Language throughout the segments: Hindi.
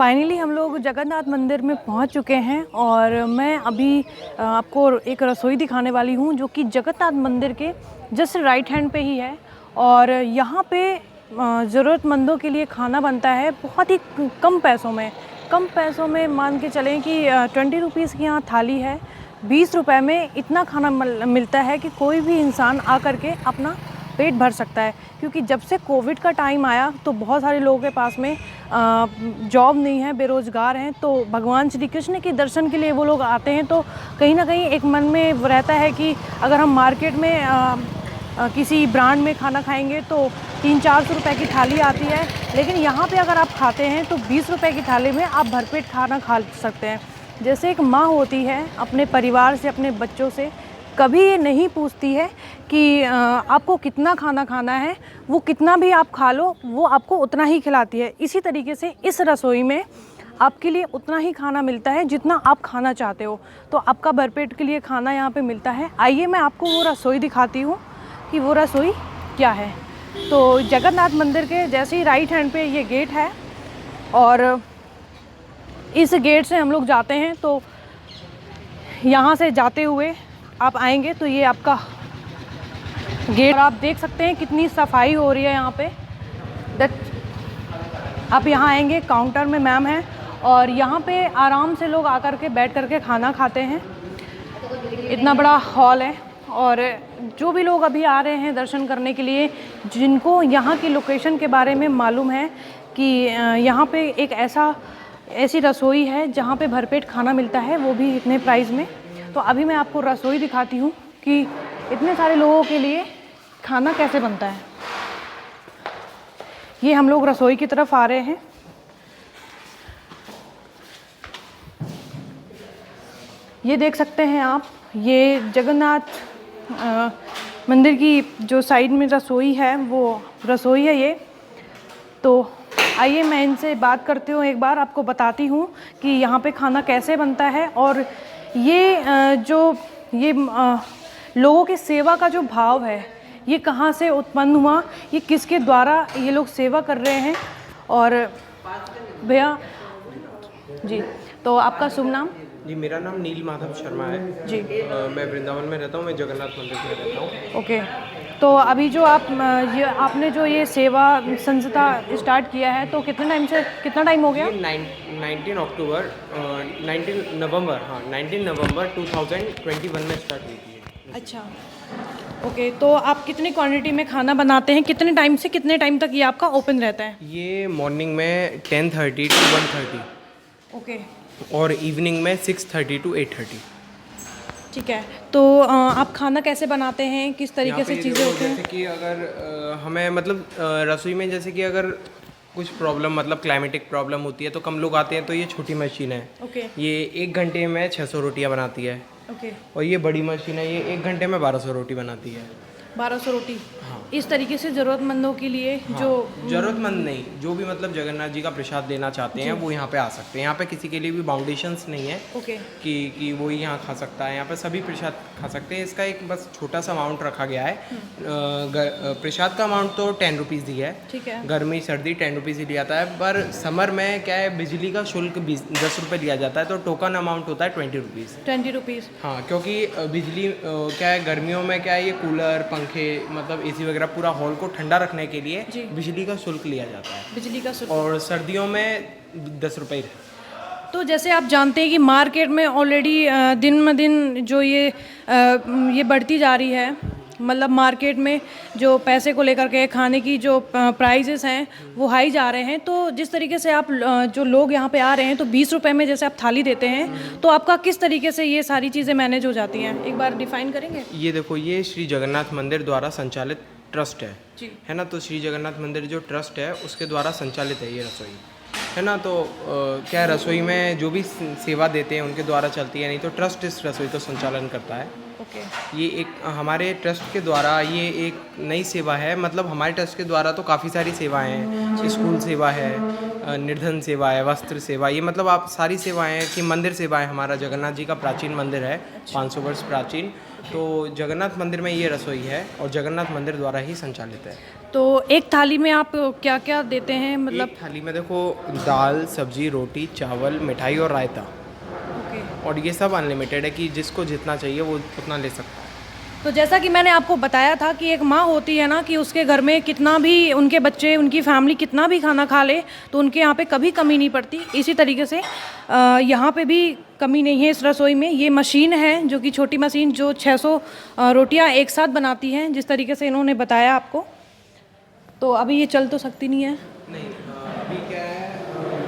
फाइनली हम लोग जगन्नाथ मंदिर में पहुंच चुके हैं और मैं अभी आपको एक रसोई दिखाने वाली हूं जो कि जगन्नाथ मंदिर के जस्ट राइट हैंड पे ही है। और यहाँ पे ज़रूरतमंदों के लिए खाना बनता है बहुत ही कम पैसों में मान के चलें कि 20 रुपीज़ की यहाँ थाली है। 20 रुपए में इतना खाना मिलता है कि कोई भी इंसान आकर के अपना पेट भर सकता है। क्योंकि जब से कोविड का टाइम आया तो बहुत सारे लोगों के पास में जॉब नहीं है, बेरोज़गार हैं, तो भगवान श्री कृष्ण के दर्शन के लिए वो लोग आते हैं। तो कहीं ना कहीं एक मन में रहता है कि अगर हम मार्केट में किसी ब्रांड में खाना खाएंगे तो 300-400 रुपए की थाली आती है, लेकिन यहाँ पे अगर आप खाते हैं तो 20 रुपए की थाली में आप भरपेट खाना खा सकते हैं। जैसे एक माँ होती है अपने परिवार से, अपने बच्चों से कभी ये नहीं पूछती है कि आपको कितना खाना खाना है, वो कितना भी आप खा लो वो आपको उतना ही खिलाती है। इसी तरीके से इस रसोई में आपके लिए उतना ही खाना मिलता है जितना आप खाना चाहते हो। तो आपका भरपेट के लिए खाना यहाँ पे मिलता है। आइए मैं आपको वो रसोई दिखाती हूँ कि वो रसोई क्या है। तो जगन्नाथ मंदिर के जैसे ही राइट हैंड पे ये गेट है और इस गेट से हम लोग जाते हैं। तो यहाँ से जाते हुए आप आएंगे तो ये आपका गेट, और आप देख सकते हैं कितनी सफाई हो रही है यहाँ पे। आप यहाँ आएंगे, काउंटर में मैम है और यहाँ पे आराम से लोग आकर के बैठ करके खाना खाते हैं। इतना बड़ा हॉल है और जो भी लोग अभी आ रहे हैं दर्शन करने के लिए, जिनको यहाँ की लोकेशन के बारे में मालूम है कि यहाँ पे एक ऐसी रसोई है जहाँ पे भरपेट खाना मिलता है, वो भी इतने प्राइस में। तो अभी मैं आपको रसोई दिखाती हूँ कि इतने सारे लोगों के लिए खाना कैसे बनता है। ये हम लोग रसोई की तरफ आ रहे हैं। ये देख सकते हैं आप, ये जगन्नाथ मंदिर की जो साइड में रसोई है वो रसोई है ये। तो आइए मैं इनसे बात करती हूँ, एक बार आपको बताती हूँ कि यहाँ पे खाना कैसे बनता है। और ये लोगों की सेवा का जो भाव है ये कहाँ से उत्पन्न हुआ, ये किसके द्वारा ये लोग सेवा कर रहे हैं। और भैया जी, तो आपका शुभ नाम? जी, मेरा नाम नील माधव शर्मा है जी। मैं वृंदावन में रहता हूँ, मैं जगन्नाथ मंदिर में रहता हूँ। ओके, तो अभी जो आपने जो ये सेवा संस्था स्टार्ट किया है तो कितना टाइम हो गया? ये 19 नवंबर 2021 में स्टार्ट हुई थी। अच्छा, ओके, तो आप कितनी क्वांटिटी में खाना बनाते हैं, कितने टाइम से कितने टाइम तक ये आपका ओपन रहता है? ये मॉर्निंग में 10:30 to 1:30। ओके, और इवनिंग में 6:30 to 8:30। ठीक है। तो आप खाना कैसे बनाते हैं, किस तरीके से चीज़ें होती हैं? जैसे कि अगर हमें मतलब रसोई में जैसे कि अगर कुछ प्रॉब्लम मतलब क्लाइमेटिक प्रॉब्लम होती है तो कम लोग आते हैं, तो ये छोटी मशीन है। ओके। ये 1 घंटे में 600 रोटियां बनाती है। ओके। और ये बड़ी मशीन है, ये 1 घंटे में 1200 रोटी बनाती है। 1200 रोटी? हाँ। इस तरीके से ज़रूरतमंदों के लिए जो ज़रूरतमंद नहीं, जो भी मतलब जगन्नाथ जी का प्रसाद देना चाहते हैं वो यहाँ पे आ सकते हैं। यहाँ पे किसी के लिए भी बाउंडेशंस नहीं है। ओके। कि वो यहाँ खा सकता है, यहाँ पे सभी प्रसाद खा सकते हैं। इसका एक बस छोटा सा अमाउंट रखा गया है। प्रसाद का अमाउंट तो 10 रुपीज़ ही है। ठीक है। गर्मी सर्दी 10 रुपीज़ ही लिया जाता है, पर समर में क्या है, बिजली का शुल्क 10 रुपये लिया जाता है, तो टोकन अमाउंट होता है 20 रुपीज़। 20 रुपीज़? हाँ, क्योंकि बिजली क्या है, गर्मियों में क्या है, ये कूलर पंखे मतलब AC वगैरह पूरा हॉल को ठंडा रखने के लिए बिजली का शुल्क लिया जाता है। बिजली का शुल्क। और सर्दियों में 10 रुपये। तो जैसे आप जानते हैं कि मार्केट में ऑलरेडी दिन ब दिन जो ये बढ़ती जा रही है, मतलब मार्केट में जो पैसे को लेकर के खाने की जो प्राइजेस हैं वो हाई जा रहे हैं। तो जिस तरीके से आप जो लोग यहाँ पे आ रहे हैं तो 20 रुपए में जैसे आप थाली देते हैं, तो आपका किस तरीके से ये सारी चीज़ें मैनेज हो जाती हैं, एक बार डिफाइन करेंगे? ये देखो, ये श्री जगन्नाथ मंदिर द्वारा संचालित ट्रस्ट जी। है ना। तो श्री जगन्नाथ मंदिर जो ट्रस्ट है उसके द्वारा संचालित है ये रसोई, है ना। तो क्या रसोई में जो भी सेवा देते हैं उनके द्वारा चलती है, नहीं तो ट्रस्ट इस रसोई को संचालन करता है। ओके। ये एक हमारे ट्रस्ट के द्वारा ये एक नई सेवा है। मतलब हमारे ट्रस्ट के द्वारा तो काफ़ी सारी सेवाएं हैं, स्कूल सेवा है, निर्धन सेवा है, वस्त्र सेवा, ये मतलब आप सारी सेवाएं हैं कि मंदिर सेवाएं। हमारा जगन्नाथ जी का प्राचीन मंदिर है, 500 वर्ष प्राचीन। तो जगन्नाथ मंदिर में ये रसोई है और जगन्नाथ मंदिर द्वारा ही संचालित है। तो एक थाली में आप क्या क्या देते हैं, मतलब? एक थाली में देखो दाल, सब्जी, रोटी, चावल, मिठाई और रायता, ओके। और ये सब अनलिमिटेड है कि जिसको जितना चाहिए वो उतना ले सकता है। तो जैसा कि मैंने आपको बताया था कि एक माँ होती है ना, कि उसके घर में कितना भी उनके बच्चे, उनकी फैमिली कितना भी खाना खा ले तो उनके यहाँ पे कभी कमी नहीं पड़ती। इसी तरीके से यहाँ पे भी कमी नहीं है इस रसोई में। ये मशीन है जो कि छोटी मशीन, जो 600 रोटियाँ एक साथ बनाती हैं, जिस तरीके से इन्होंने बताया आपको। तो अभी ये चल तो सकती नहीं है? नहीं, अभी क्या है,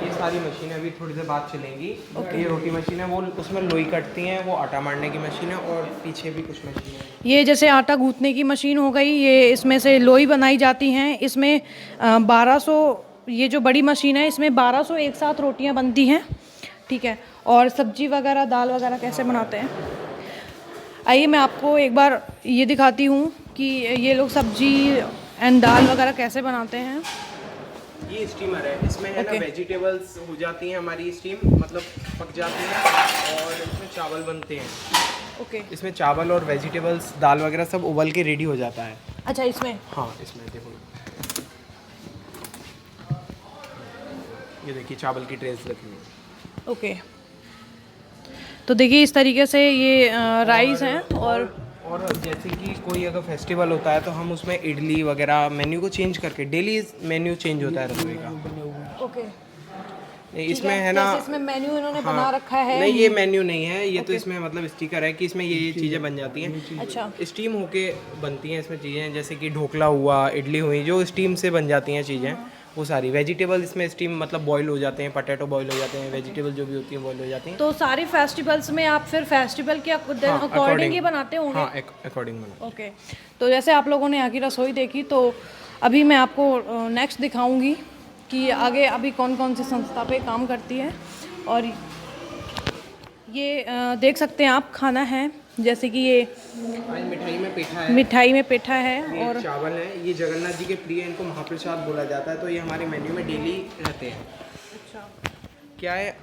ये सारी मशीनें अभी थोड़ी देर बाद चलेंगी। ये रोटी मशीन है, वो उसमें लोई कटती हैं, वो आटा मारने की मशीन है, और पीछे भी कुछ मशीन है। ये जैसे आटा गूंथने की मशीन हो गई, ये इसमें से लोई बनाई जाती हैं। इसमें 1200, ये जो बड़ी मशीन है इसमें 1200 एक साथ रोटियां बनती हैं, ठीक है। और सब्जी वगैरह, दाल वगैरह कैसे बनाते हैं, आइए मैं आपको एक बार ये दिखाती हूँ कि ये लोग सब्जी एंड दाल वगैरह कैसे बनाते हैं। ये स्टीमर है, इसमें है ना वेजिटेबल्स हो जाती हैं हमारी, स्टीम मतलब पक जाती हैं, और इसमें चावल बनते हैं। ओके। इसमें चावल और वेजिटेबल्स, दाल वगैरह सब उबल के रेडी हो जाता है। अच्छा, इसमें? हाँ, इसमें देखो, ये देखिए चावल की ट्रेस रखी हुई है। ओके। तो देखिए इस तरीके से ये राइस हैं। और जैसे कि कोई अगर फेस्टिवल होता है तो हम उसमें इडली वगैरह मेन्यू को चेंज करके, डेली मेन्यू चेंज होता है रसोई का। ओके। इसमें है ना, इसमें मेन्यू इन्होंने हाँ, बना रखा है। नहीं ये मेन्यू नहीं है, ये तो इसमें मतलब स्टिकर है कि इसमें ये चीज़ें बन जाती हैं। अच्छा। स्टीम होके बनती हैं इसमें चीज़ें, जैसे कि ढोकला हुआ, इडली हुई, जो स्टीम से बन जाती हैं चीज़ें, वो सारी वेजिटेबल इसमें स्टीम मतलब बॉईल हो जाते हैं, पटेटो बॉईल हो जाते हैं, वेजिटेबल जो भी होती हैं बॉईल हो जाती हैं। तो सारी फेस्टिवल्स में आप फिर फेस्टिवल के अकॉर्डिंग ही बनाते होंगे? हाँ, अकॉर्डिंग बना। ओके। तो जैसे आप लोगों ने यहाँ की रसोई देखी, तो अभी मैं आपको नेक्स्ट दिखाऊंगी कि आगे अभी कौन कौन सी संस्था पे काम करती है। और ये देख सकते हैं आप, खाना है, जैसे कि ये आज मिठाई में पेठा है, मिठाई में पेठा है, ये और चावल है, ये जगन्नाथ जी के प्रिय, इनको महाप्रसाद बोला जाता है, तो ये हमारे मेन्यू में डेली रहते हैं। अच्छा। क्या है,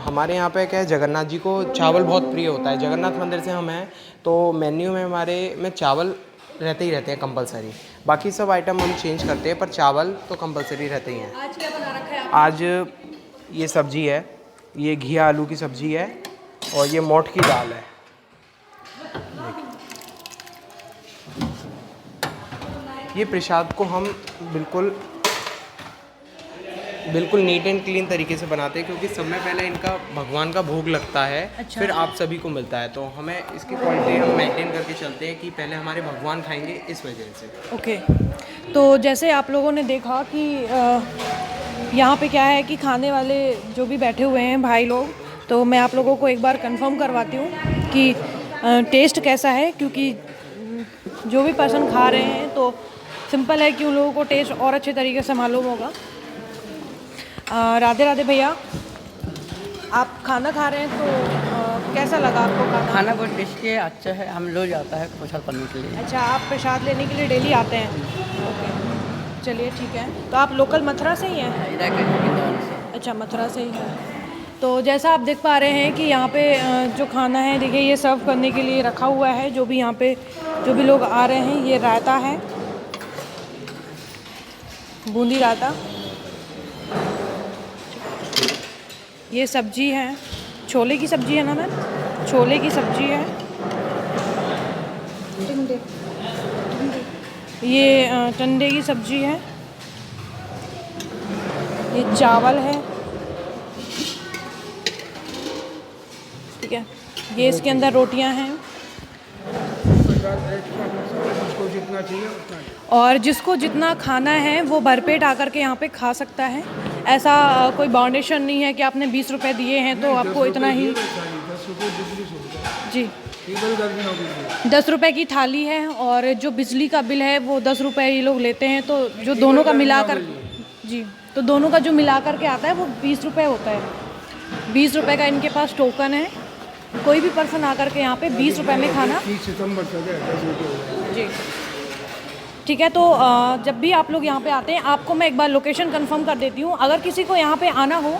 हमारे यहाँ पे क्या है, जगन्नाथ जी को चावल बहुत प्रिय होता है। जगन्नाथ मंदिर से हम हैं तो मेन्यू में हमारे में चावल रहते ही रहते हैं कंपलसरी। बाकी सब आइटम हम चेंज करते हैं, पर चावल तो कंपलसरी रहते ही हैं। आज क्या बना रखा है आप? आज ये सब्जी है, ये घिया आलू की सब्जी है, और ये मोठ की दाल है। ये प्रसाद को हम बिल्कुल नीट एंड क्लीन तरीके से बनाते हैं, क्योंकि सब में पहले इनका भगवान का भोग लगता है। अच्छा। फिर आप सभी को मिलता है, तो हमें इसकी क्वालिटी हम मेंटेन करके चलते हैं कि पहले हमारे भगवान खाएंगे, इस वजह से। ओके। तो जैसे आप लोगों ने देखा कि यहाँ पे क्या है कि खाने वाले जो भी बैठे हुए हैं भाई लोग, तो मैं आप लोगों को एक बार कंफर्म करवाती हूँ कि टेस्ट कैसा है, क्योंकि जो भी पर्सन खा रहे हैं तो सिंपल है कि उन लोगों को टेस्ट और अच्छे तरीके से मालूम होगा। राधे राधे भैया, आप खाना खा रहे हैं तो कैसा लगा आपको खाना? खाना बहुत टेस्टी है, अच्छा है। हम लोग जाता है प्रसाद करने के लिए। अच्छा, आप प्रसाद लेने के लिए डेली आते हैं? ओके, चलिए ठीक है। तो आप लोकल मथुरा से ही हैं? इधर के वृंदावन से। अच्छा, मथुरा से ही है। तो जैसा आप देख पा रहे हैं कि यहाँ पे जो खाना है, देखिए ये सर्व करने के लिए रखा हुआ है। जो भी यहाँ पे जो भी लोग आ रहे हैं, ये रायता है, बूंदी रायता, ये सब्जी है, छोले की सब्जी है ना मैम, छोले की सब्जी है, ये टंडे की सब्जी है, ये चावल है, ठीक है, ये इसके अंदर रोटियां हैं, और जिसको जितना खाना है वो भरपेट आकर के यहाँ पे खा सकता है। ऐसा कोई बाउंडेशन नहीं है कि आपने 20 रुपए दिए हैं तो आपको इतना ही। जी, 10 रुपए की थाली है, और जो बिजली का बिल है वो 10 रुपए ये लोग लेते हैं। तो जो दोनों का मिलाकर, जी, तो दोनों का जो मिलाकर के आता है वो 20 रुपए होता है। 20 रुपए का इनके पास टोकन है। कोई भी पर्सन आकर के यहाँ पे 20 रुपए में खाना। 30 सितंबर तक है। जी, ठीक है। तो जब भी आप लोग यहाँ पे आते हैं, आपको मैं एक बार लोकेशन कंफर्म कर देती हूँ। अगर किसी को यहाँ पे आना हो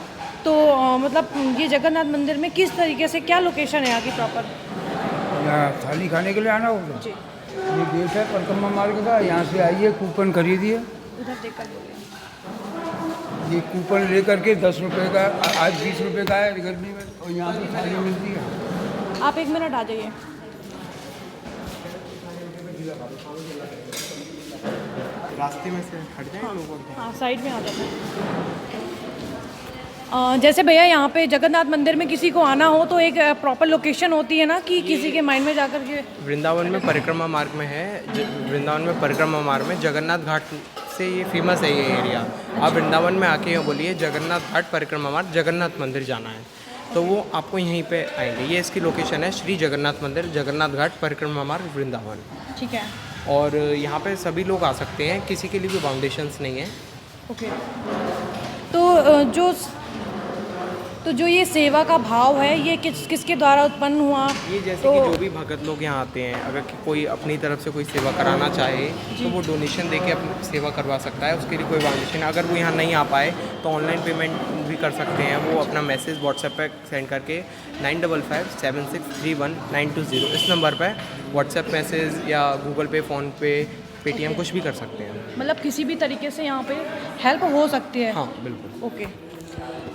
तो मतलब ये जगन्नाथ मंदिर में किस तरीके से, क्या लोकेशन है यहाँ की प्रॉपर? यहाँ थाली खाने के लिए आना होगा। जी ये गेट है परिक्रमा मार्ग का, यहाँ से आइए, कूपन खरीदिए। उधर देख कर बोलिए। ये कूपन लेकर के 10 रुपये का, आज 20 रुपये का है गर्मी में, और यहाँ पे थाली मिलती है। आप 1 मिनट आ जाइए। रास्ते में से हट जाए लोगों के। हाँ साइड में आ जाता है। जैसे भैया यहाँ पे जगन्नाथ मंदिर में किसी को आना हो तो एक प्रॉपर लोकेशन होती है ना कि किसी के माइंड में जाकर के। वृंदावन में परिक्रमा मार्ग में है, वृंदावन में परिक्रमा मार्ग में जगन्नाथ घाट से ये फेमस है ये एरिया। आप वृंदावन में आके बोलिए जगन्नाथ घाट परिक्रमा मार्ग, जगन्नाथ मंदिर जाना है, तो वो आपको यहीं पे आएंगे। ये इसकी लोकेशन है, श्री जगन्नाथ मंदिर, जगन्नाथ घाट परिक्रमा मार्ग, वृंदावन। ठीक है। और यहाँ पे सभी लोग आ सकते हैं, किसी के लिए भी बाउंडेशंस नहीं है। ओके। तो जो ये सेवा का भाव है ये किसके द्वारा उत्पन्न हुआ? ये जैसे तो कि जो भी भगत लोग यहाँ आते हैं, अगर कोई अपनी तरफ से कोई सेवा कराना चाहे तो वो डोनेशन देके अपनी सेवा करवा सकता है, उसके लिए कोई बाउंडेशन। अगर वो यहाँ नहीं आ पाए तो ऑनलाइन पेमेंट भी कर सकते हैं। वो अपना मैसेज व्हाट्सएप पे सेंड करके 9557631920 इस नंबर पे व्हाट्सएप मैसेज या गूगल पे, फ़ोनपे, पेटीएम कुछ भी कर सकते हैं। मतलब किसी भी तरीके से यहाँ पे हेल्प हो सकती है। हाँ बिल्कुल। ओके।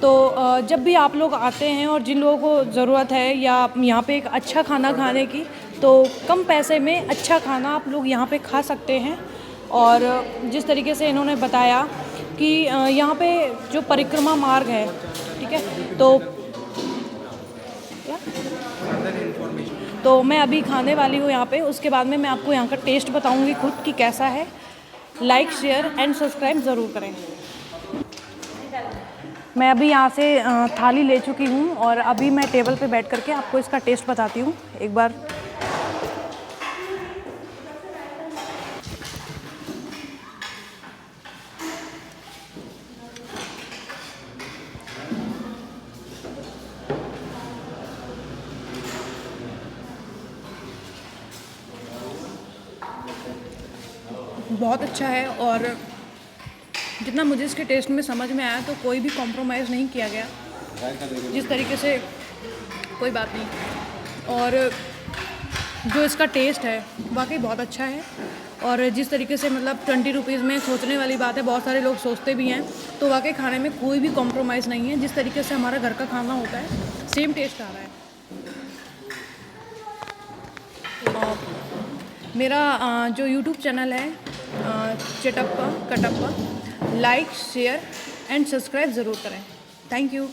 तो जब भी आप लोग आते हैं और जिन लोगों को ज़रूरत है या यहाँ पे एक अच्छा खाना खाने की, तो कम पैसे में अच्छा खाना आप लोग यहाँ पे खा सकते हैं। और जिस तरीके से इन्होंने बताया कि यहाँ पे जो परिक्रमा मार्ग है, ठीक है, तो मैं अभी खाने वाली हूँ यहाँ पे। उसके बाद में मैं आपको यहाँ का टेस्ट बताऊँगी खुद कि कैसा है। लाइक, शेयर एंड सब्सक्राइब ज़रूर करें। मैं अभी यहाँ से थाली ले चुकी हूँ और अभी मैं टेबल पे बैठ करके आपको इसका टेस्ट बताती हूँ एक बार। बहुत अच्छा है और जितना मुझे इसके टेस्ट में समझ में आया तो कोई भी कॉम्प्रोमाइज़ नहीं किया गया, जिस तरीके से कोई बात नहीं। और जो इसका टेस्ट है वाकई बहुत अच्छा है। और जिस तरीके से मतलब 20 रुपीज़ में सोचने वाली बात है, बहुत सारे लोग सोचते भी हैं, तो वाकई खाने में कोई भी कॉम्प्रोमाइज़ नहीं है। जिस तरीके से हमारा घर का खाना होता है सेम टेस्ट आ रहा है। मेरा जो YouTube चैनल है Chatappa Katappa, like, share and subscribe ज़रूर करें। Thank you.